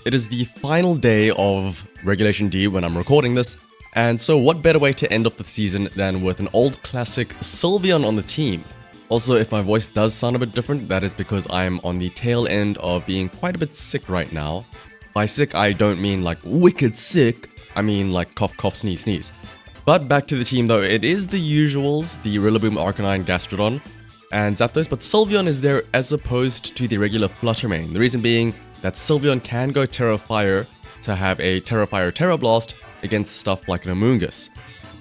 It is the final day of Regulation D when I'm recording this, and so what better way to end off the season than with an old classic Sylveon on the team. Also, if my voice does sound a bit different, that is because I'm on the tail end of being quite a bit sick right now. By sick, I don't mean like wicked sick, I mean like cough cough sneeze sneeze. But back to the team though, it is the usuals, the Rillaboom, Arcanine, Gastrodon, and Zapdos, but Sylveon is there as opposed to the regular Fluttermane. The reason being that Sylveon can go Terra Fire to have a Terra Fire Terra Blast against stuff like an Amoonguss.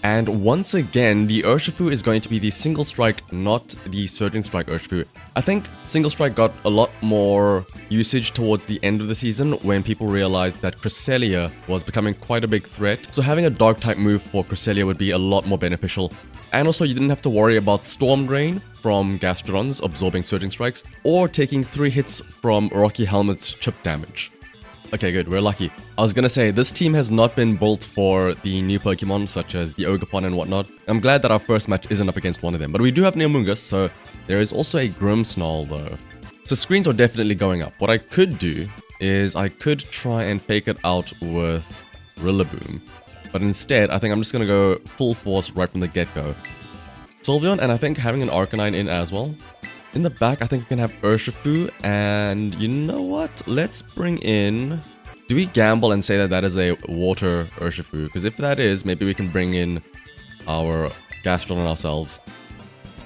And once again, the Urshifu is going to be the Single Strike, not the Surging Strike Urshifu. I think Single Strike got a lot more usage towards the end of the season when people realized that Cresselia was becoming quite a big threat. So having a Dark-type move for Cresselia would be a lot more beneficial. And also you didn't have to worry about Storm Drain from Gastrodons absorbing Surging Strikes, or taking 3 hits from Rocky Helmet's chip damage. Okay, good, we're lucky. I was gonna say, this team has not been built for the new Pokemon, such as the Ogerpon and whatnot. I'm glad that our first match isn't up against one of them, but we do have an Amoonguss, so there is also a Grimmsnarl though. So screens are definitely going up. What I could do is I could try and fake it out with Rillaboom, but instead, I think I'm just gonna go full force right from the get-go. Sylveon, and I think having an Arcanine in as well. In the back, I think we can have Urshifu, and you know what? Let's bring in... Do we gamble and say that that is a Water Urshifu? Because if that is, maybe we can bring in our Gastrodon ourselves.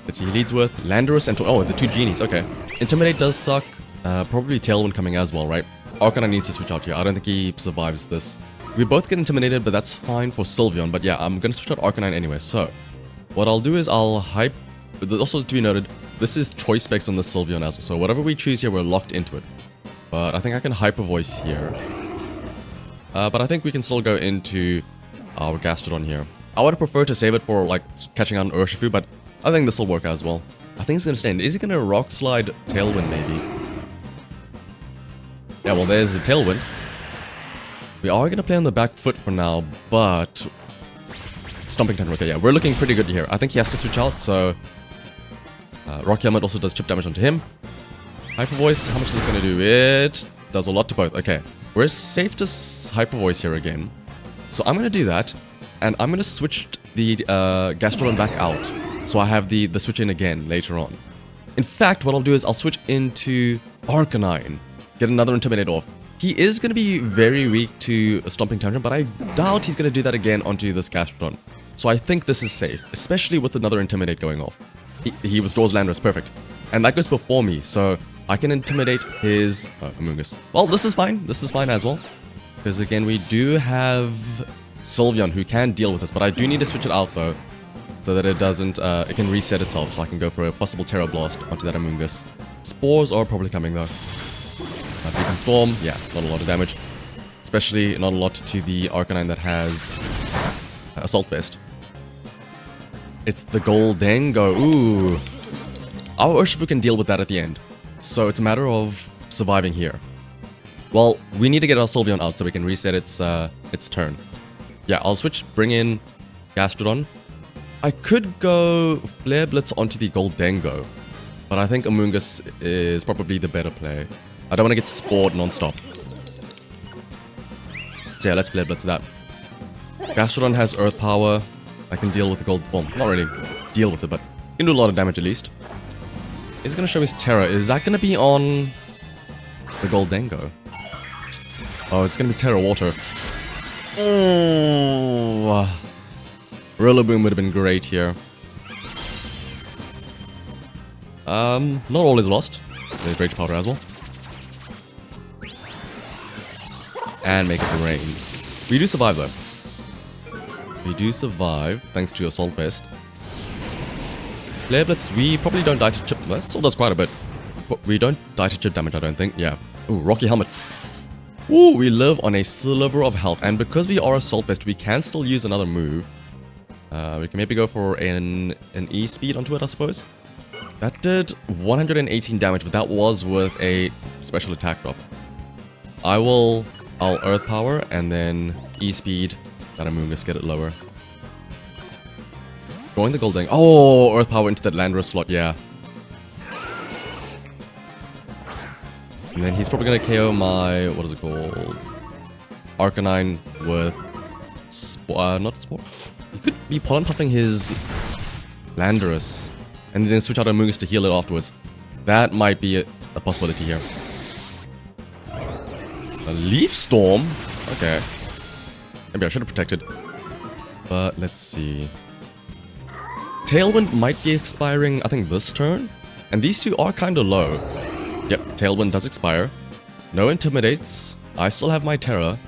Let's see, he leads with Landorus and... Oh, the 2 Genies, okay. Intimidate does suck. Probably Tailwind coming as well, right? Arcanine needs to switch out here. I don't think he survives this. We both get intimidated, but that's fine for Sylveon. But yeah, I'm gonna switch out Arcanine anyway, so... What I'll do is I'll hype... Also, to be noted, this is choice specs on the Sylveon as well, so whatever we choose here, we're locked into it. But I think I can Hyper Voice here. But I think we can still go into our Gastrodon here. I would prefer to save it for, like, catching out an Urshifu, but I think this will work as well. I think it's going to stand. Is he going to Rock Slide Tailwind, maybe? Yeah, well, there's the Tailwind. We are going to play on the back foot for now, but... Stomping Tantrum, okay, yeah, we're looking pretty good here. I think he has to switch out, so... Rocky Helmet also does chip damage onto him. Hyper Voice, how much is this going to do? It does a lot to both. Okay, we're safe to Hyper Voice here again. So I'm going to do that, and I'm going to switch the Gastrodon back out. So I have the switch in again later on. In fact, what I'll do is I'll switch into Arcanine. Get another Intimidate off. He is going to be very weak to a Stomping Tantrum, but I doubt he's going to do that again onto this Gastrodon. So I think this is safe, especially with another Intimidate going off. He withdraws Landorus, perfect. And that goes before me, so I can intimidate his Amoonguss. Well, this is fine as well. Because again, we do have Sylveon who can deal with this, but I do need to switch it out though. So that it doesn't, it can reset itself, so I can go for a possible Terra Blast onto that Amoonguss. Spores are probably coming though. Beacon Storm, yeah, not a lot of damage. Especially not a lot to the Arcanine that has Assault Vest. It's the Goldengo. Ooh. Our Urshifu can deal with that at the end. So it's a matter of surviving here. Well, we need to get our Sylveon out so we can reset its turn. Yeah, I'll switch, bring in Gastrodon. I could go Flare Blitz onto the Goldengo, but I think Amoonguss is probably the better play. I don't want to get spored non-stop. So yeah, let's Flare Blitz that. Gastrodon has Earth Power. I can deal with the gold... Well, not really deal with it, but can do a lot of damage at least. He's going to show his Terra. Is that going to be on the Goldengo? Oh, it's going to be Terra Water. Oh, Rillaboom would have been great here. Not all is lost. There's Rage Powder as well. And make it rain. We do survive though. We do survive, thanks to Assault Vest. Flare Blitz, we probably don't die to chip... That still does quite a bit. But we don't die to chip damage, I don't think. Yeah. Ooh, Rocky Helmet. Ooh, we live on a sliver of health. And because we are Assault Vest, we can still use another move. We can maybe go for an E-Speed onto it, I suppose. That did 118 damage, but that was with a special attack drop. I'll Earth Power, and then E-Speed... That Amoonguss, get it lower. Going the Golding. Oh, Earth Power into that Landorus slot, yeah. And then he's probably gonna KO my, what is it called? Arcanine with not Spore. He could be pollen puffing his Landorus and then switch out Amoonguss to heal it afterwards. That might be a possibility here. A Leaf Storm? Okay. Maybe I should have protected. But let's see. Tailwind might be expiring, I think, this turn. And these two are kind of low. Yep, Tailwind does expire. No Intimidates. I still have my Terra.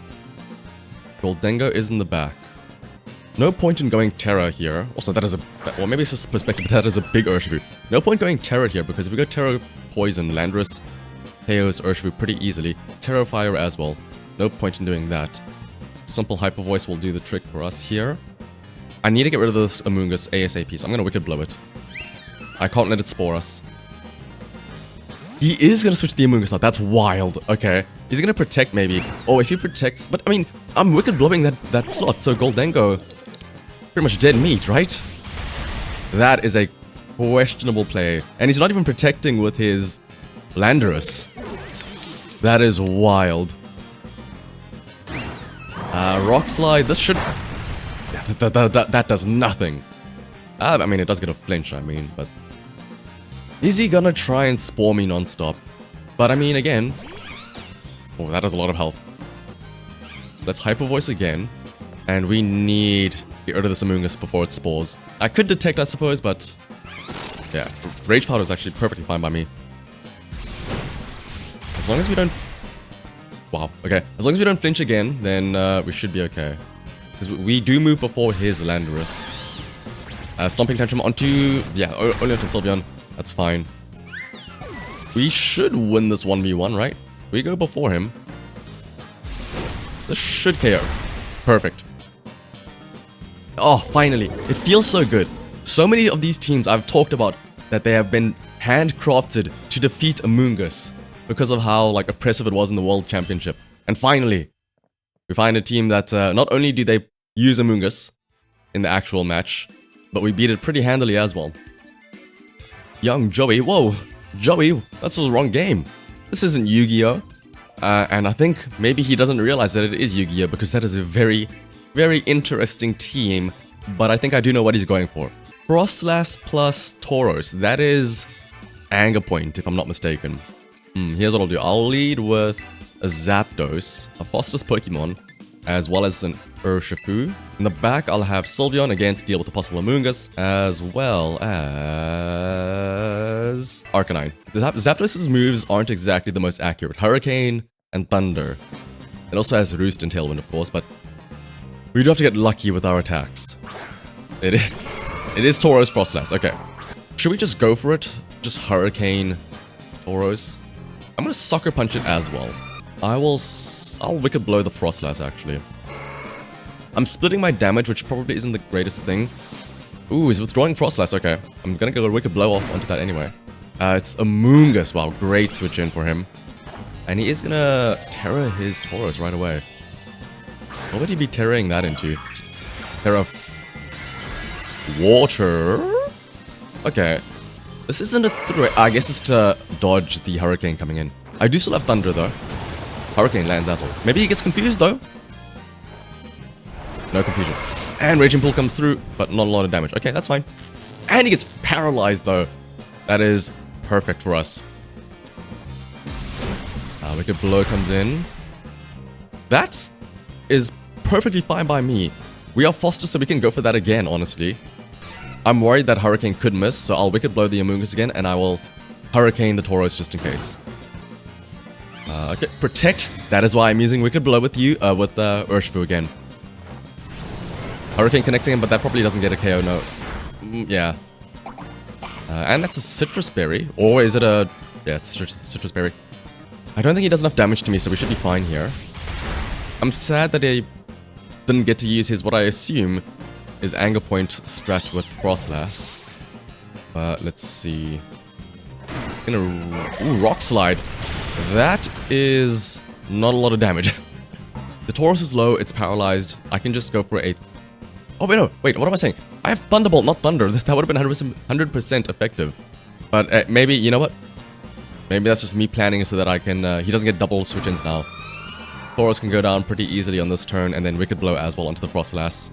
Goldengo is in the back. No point in going Terra here. Also, that is a... Or maybe it's just perspective, but that is a big Urshifu. No point going Terra here, because if we go Terra Poison, Landorus KOs Urshifu pretty easily. Terra Fire as well. No point in doing that. Simple Hyper Voice will do the trick for us here. I need to get rid of this Amoonguss ASAP, so I'm gonna Wicked Blow it. I can't let it Spore us. He is gonna switch the Amoonguss out. That's wild. Okay. He's gonna protect maybe. Oh, if he protects... But, I mean, I'm Wicked Blowing that slot, so Goldengo... Pretty much dead meat, right? That is a questionable play. And he's not even protecting with his Landorus. That is wild. Rock Slide, this should... That does nothing. I mean, it does get a flinch, but... Is he gonna try and Spore me non-stop? But I mean, again... Oh, that does a lot of health. Let's Hyper Voice again. And we need to get rid of this Amoonguss before it spores. I could detect, I suppose, but... Yeah, Rage Powder is actually perfectly fine by me. As long as we don't... Wow, okay. As long as we don't flinch again, then we should be okay. Because we do move before his Landorus. Stomping Tantrum onto... Yeah, only onto Sylveon. That's fine. We should win this 1v1, right? We go before him. This should KO. Perfect. Oh, finally. It feels so good. So many of these teams I've talked about that they have been handcrafted to defeat Amoonguss because of how like oppressive it was in the World Championship. And finally, we find a team that not only do they use Amoonguss in the actual match, but we beat it pretty handily as well. Young Joey. Whoa, Joey, that's the wrong game. This isn't Yu-Gi-Oh! And I think maybe he doesn't realize that it is Yu-Gi-Oh! Because that is a very, very interesting team. But I think I do know what he's going for. Frostlass plus Tauros. That is Anger Point, if I'm not mistaken. Here's what I'll do. I'll lead with a Zapdos, a Foster's Pokemon, as well as an Urshifu. In the back, I'll have Sylveon again to deal with the possible Amoonguss, as well as Arcanine. Zapdos' moves aren't exactly the most accurate. Hurricane and Thunder. It also has Roost and Tailwind, of course, but we do have to get lucky with our attacks. It is Tauros Frostlass. Okay. Should we just go for it? Just Hurricane Tauros? I'm gonna Sucker Punch it as well. I'll Wicked Blow the Frostlass, actually. I'm splitting my damage, which probably isn't the greatest thing. Ooh, he's withdrawing Frostlass. Okay. I'm gonna go a Wicked Blow off onto that anyway. It's Amoonguss. Wow, great switch in for him. And he is gonna Terra his Tauros right away. What would he be Terraing that into? Terra... Water? Okay. This isn't a threat. I guess it's to dodge the Hurricane coming in. I do still have Thunder, though. Hurricane lands as well. Maybe he gets confused, though. No confusion. And Raging Pool comes through, but not a lot of damage. Okay, that's fine. And he gets paralyzed, though. That is perfect for us. Wicked Blow comes in. That is perfectly fine by me. We are Foster, so we can go for that again, honestly. I'm worried that Hurricane could miss, so I'll Wicked Blow the Amoonguss again, and I will Hurricane the Tauros just in case. Okay, Protect. That is why I'm using Wicked Blow with you, with Urshifu again. Hurricane connecting him, but that probably doesn't get a KO, no. Yeah. And that's a Citrus Berry. Or is it a... Yeah, it's Citrus Berry. I don't think he does enough damage to me, so we should be fine here. I'm sad that he didn't get to use his, what I assume, is Anger Point strat with Frostlass. Let's see. Ooh, Rock Slide. That is not a lot of damage. The Tauros is low, it's paralyzed. I can just go for a... Oh, wait, no. Wait, what am I saying? I have Thunderbolt, not Thunder. That would have been 100% effective. But maybe, you know what? Maybe that's just me planning so that I can, he doesn't get double switch-ins now. Tauros can go down pretty easily on this turn, and then Wicked Blow as well onto the Frostlass.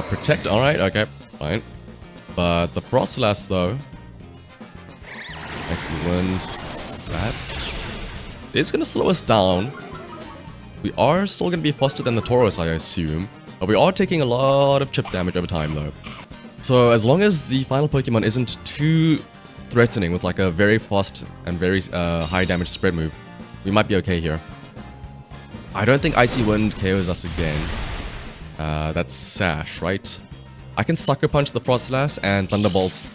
Protect, alright, okay, fine. But the Frostlass, though... Icy Wind. That is going to slow us down. We are still going to be faster than the Tauros, I assume. But we are taking a lot of chip damage over time, though. So as long as the final Pokemon isn't too threatening with like a very fast and very high damage spread move, we might be okay here. I don't think Icy Wind KOs us again. That's Sash, right? I can Sucker Punch the Frostlass and Thunderbolt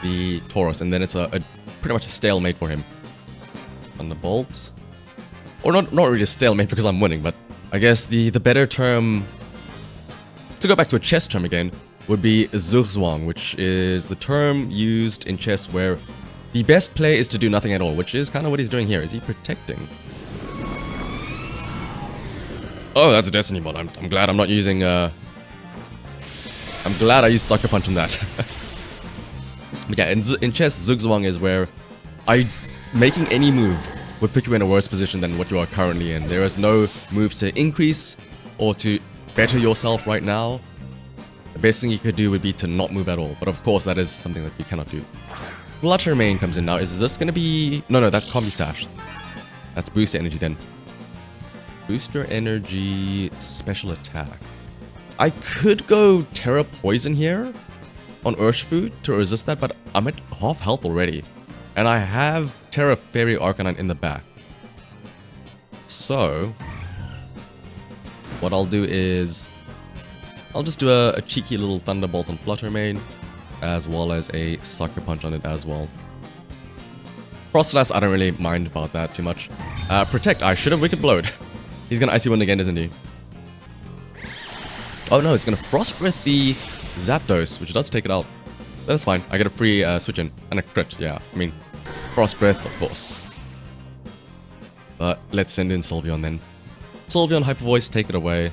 the Tauros, and then it's a pretty much a stalemate for him. Thunderbolt. Or not really a stalemate because I'm winning, but I guess the better term, to go back to a chess term again, would be Zugzwang, which is the term used in chess where the best play is to do nothing at all, which is kind of what he's doing here. Is he protecting? Oh, that's a Destiny bot. I'm glad I'm not using, I'm glad I used Sucker Punch on that. But yeah, in chess, Zugzwang is where making any move would put you in a worse position than what you are currently in. There is no move to increase or to better yourself right now. The best thing you could do would be to not move at all. But of course, that is something that you cannot do. Flutter Mane comes in now. Is this going to be... No, that can't be Sash. That's Booster Energy then. Booster Energy Special Attack. I could go Terra Poison here on Urshifu to resist that, but I'm at half health already. And I have Terra Fairy Arcanine in the back. So, what I'll do is... I'll just do a cheeky little Thunderbolt on Flutter Mane, as well as a Sucker Punch on it as well. Frostlass, I don't really mind about that too much. Protect, I should have Wicked Blowed. He's gonna Icy Wind again, isn't he? Oh no, he's gonna Frost Breath the Zapdos, which does take it out. That's fine, I get a free switch in, and a crit, yeah. I mean, Frost Breath, of course. But let's send in Sylveon then. Sylveon, Hyper Voice, take it away.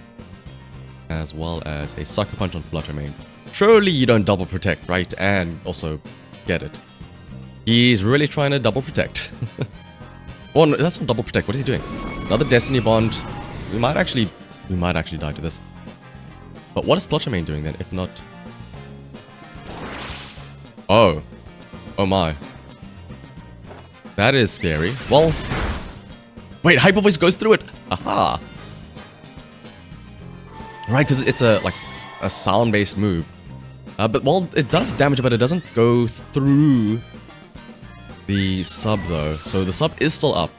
As well as a Sucker Punch on Flutter Mane. Surely you don't double protect, right? And also get it. He's really trying to double protect. Oh, no, that's not double protect. What is he doing? Another Destiny Bond. We might actually die to this. But what is Flutter Mane doing then, if not... Oh. Oh my. That is scary. Well... Wait, Hyper Voice goes through it! Aha! Right, because it's a sound-based move. But, well, it does damage, but it doesn't go through the sub, though. So the sub is still up.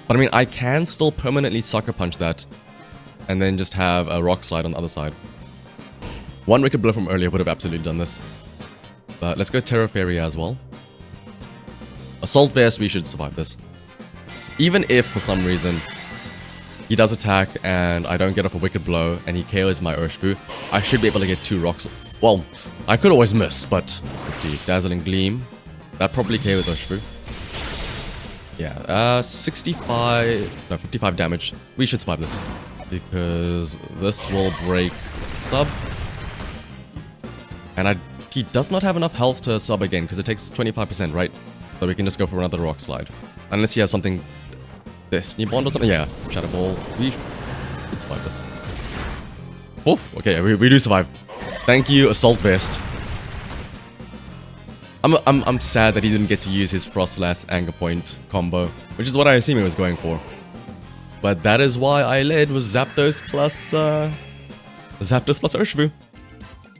But, I mean, I can still permanently Sucker Punch that. And then just have a Rock Slide on the other side. One Wicked Blow from earlier would have absolutely done this. But let's go Terra Fairy as well. Assault Vest, we should survive this. Even if, for some reason... he does attack, and I don't get off a Wicked Blow, and he KOs my Urshifu, I should be able to get 2 rocks. Well, I could always miss, but let's see. Dazzling Gleam. That probably KOs Urshifu. Yeah, 55 damage. We should survive this, because this will break sub. And he does not have enough health to sub again, because it takes 25%, right? So we can just go for another Rock Slide. Unless he has something... Destiny Bond or something? Yeah, Shadow Ball. We should survive this. Oh, okay, we do survive. Thank you, Assault Vest. I'm sad that he didn't get to use his Frostlass Anger Point combo, which is what I assume he was going for. But that is why I led with Zapdos plus Urshifu.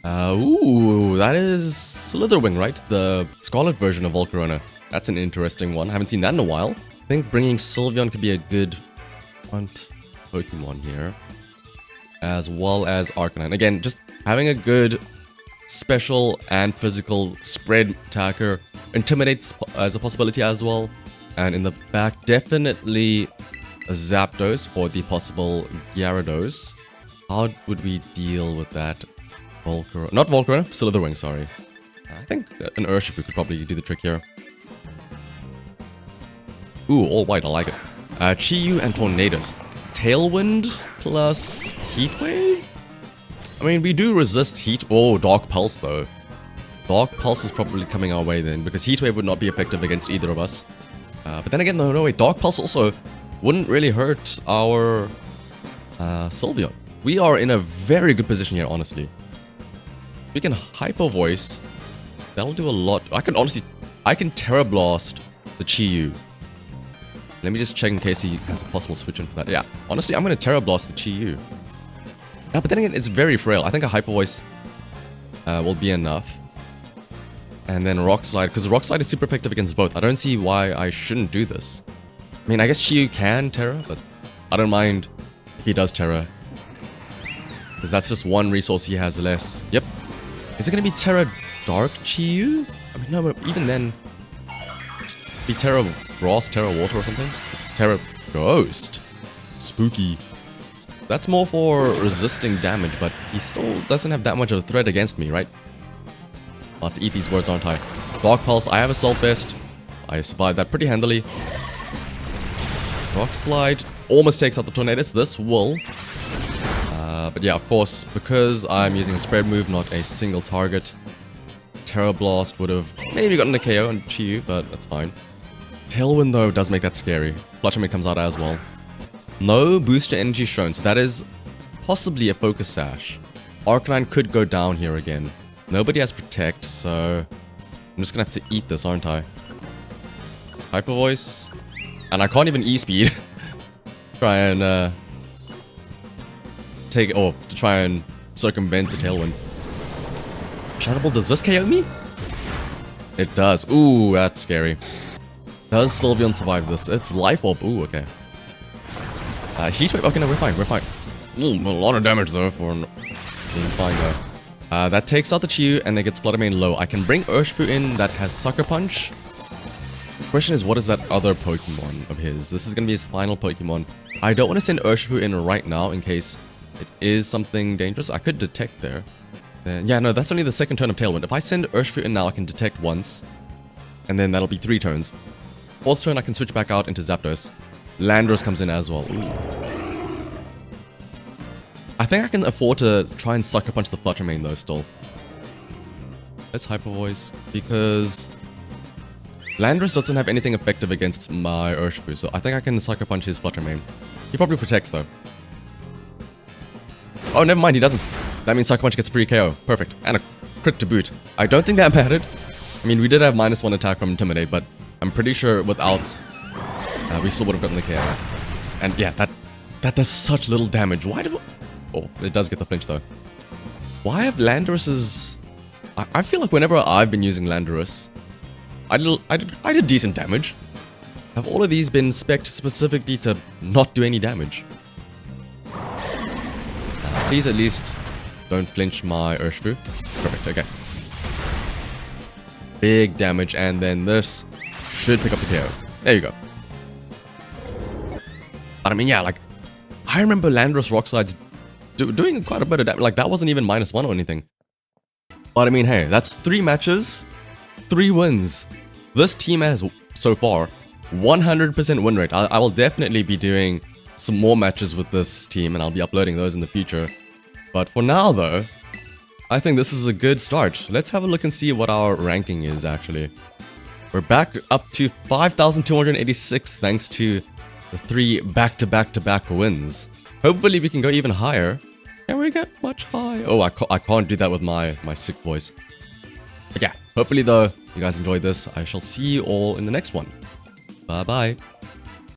Ooh, that is Slitherwing, right? The Scarlet version of Volcarona. That's an interesting one. I haven't seen that in a while. I think bringing Sylveon could be a good front Pokemon here. As well as Arcanine. Again, just having a good special and physical spread attacker. Intimidates as a possibility as well. And in the back, definitely a Zapdos for the possible Gyarados. How would we deal with that? Volcarona. Not Volcarona, Slitherwing, sorry. I think an Urshifu could probably do the trick here. Ooh, all white, I like it. Chi-Yu and Tornadus. Tailwind plus Heat Wave? I mean, we do resist heat. Oh, Dark Pulse, though. Dark Pulse is probably coming our way then, because Heat Wave would not be effective against either of us. But then again, no way, Dark Pulse also wouldn't really hurt our Sylveon. We are in a very good position here, honestly. We can Hyper Voice. That'll do a lot. I can Terra Blast the Chi-Yu. Let me just check in case he has a possible switch in for that. Yeah, honestly, I'm going to Terra Blast the Chi-Yu. Yeah, but then again, it's very frail. I think a Hyper Voice will be enough. And then Rock Slide, because Rock Slide is super effective against both. I don't see why I shouldn't do this. I mean, I guess Chi-Yu can Terra, but I don't mind if he does Terra. Because that's just one resource he has less. Yep. Is it going to be Terra Dark Chi-Yu? I mean, no, but even then... Be Terra Frost, Terra Water or something? It's Terra Ghost. Spooky. That's more for resisting damage, but he still doesn't have that much of a threat against me, right? I'll have to eat these words, aren't I? Dark Pulse, I have Assault Vest. I survived that pretty handily. Rock Slide almost takes out the Tornadus. This will. But yeah, of course, because I'm using a spread move, not a single target, Terra Blast would have maybe gotten a KO on Chi-Yu, but that's fine. Tailwind, though, does make that scary. Fluttermane comes out as well. No booster energy shown, so that is possibly a Focus Sash. Arcanine could go down here again. Nobody has Protect, so I'm just gonna have to eat this, aren't I? Hyper Voice. And I can't even E-Speed. Try and, to try and circumvent the Tailwind. Shadow Ball, does this KO me? It does. Ooh, that's scary. Does Sylveon survive this? It's Life Orb. Ooh, okay. Heat Wave. Okay, no, we're fine. We're fine. Ooh, a lot of damage, though, for being fine, though. That takes out the Chi-Yu, and it gets Fluttermane low. I can bring Urshifu in that has Sucker Punch. The question is, what is that other Pokemon of his? This is going to be his final Pokemon. I don't want to send Urshifu in right now in case it is something dangerous. I could Detect there. Then, yeah, no, that's only the second turn of Tailwind. If I send Urshifu in now, I can Detect once. And then that'll be 3 turns. Fourth turn, I can switch back out into Zapdos. Landorus comes in as well. Ooh. I think I can afford to try and Sucker Punch the Fluttermane, though, still. Let's Hyper Voice, because Landorus doesn't have anything effective against my Urshifu, so I think I can Sucker Punch his Fluttermane. He probably protects, though. Oh, never mind, he doesn't. That means Sucker Punch gets free KO. Perfect. And a crit to boot. I don't think that mattered. I mean, we did have -1 attack from Intimidate, but I'm pretty sure without, we still would have gotten the KO. And yeah, that does such little damage. Why do... Oh, it does get the flinch, though. Why have Landorus's... I feel like whenever I've been using Landorus, I did decent damage. Have all of these been spec'd specifically to not do any damage? Please at least don't flinch my Urshifu. Perfect, okay. Big damage, and then this should pick up the KO. There you go. But I mean, yeah, like, I remember Landorus Rock Slides doing quite a bit of damage. Like, that wasn't even -1 or anything. But I mean, hey, that's 3 matches, 3 wins. This team has, so far, 100% win rate. I will definitely be doing some more matches with this team, and I'll be uploading those in the future. But for now, though, I think this is a good start. Let's have a look and see what our ranking is, actually. We're back up to 5,286 thanks to the 3 back-to-back-to-back wins. Hopefully we can go even higher. Can we get much higher? Oh, I can't do that with my sick voice. But yeah, hopefully though, you guys enjoyed this. I shall see you all in the next one. Bye-bye.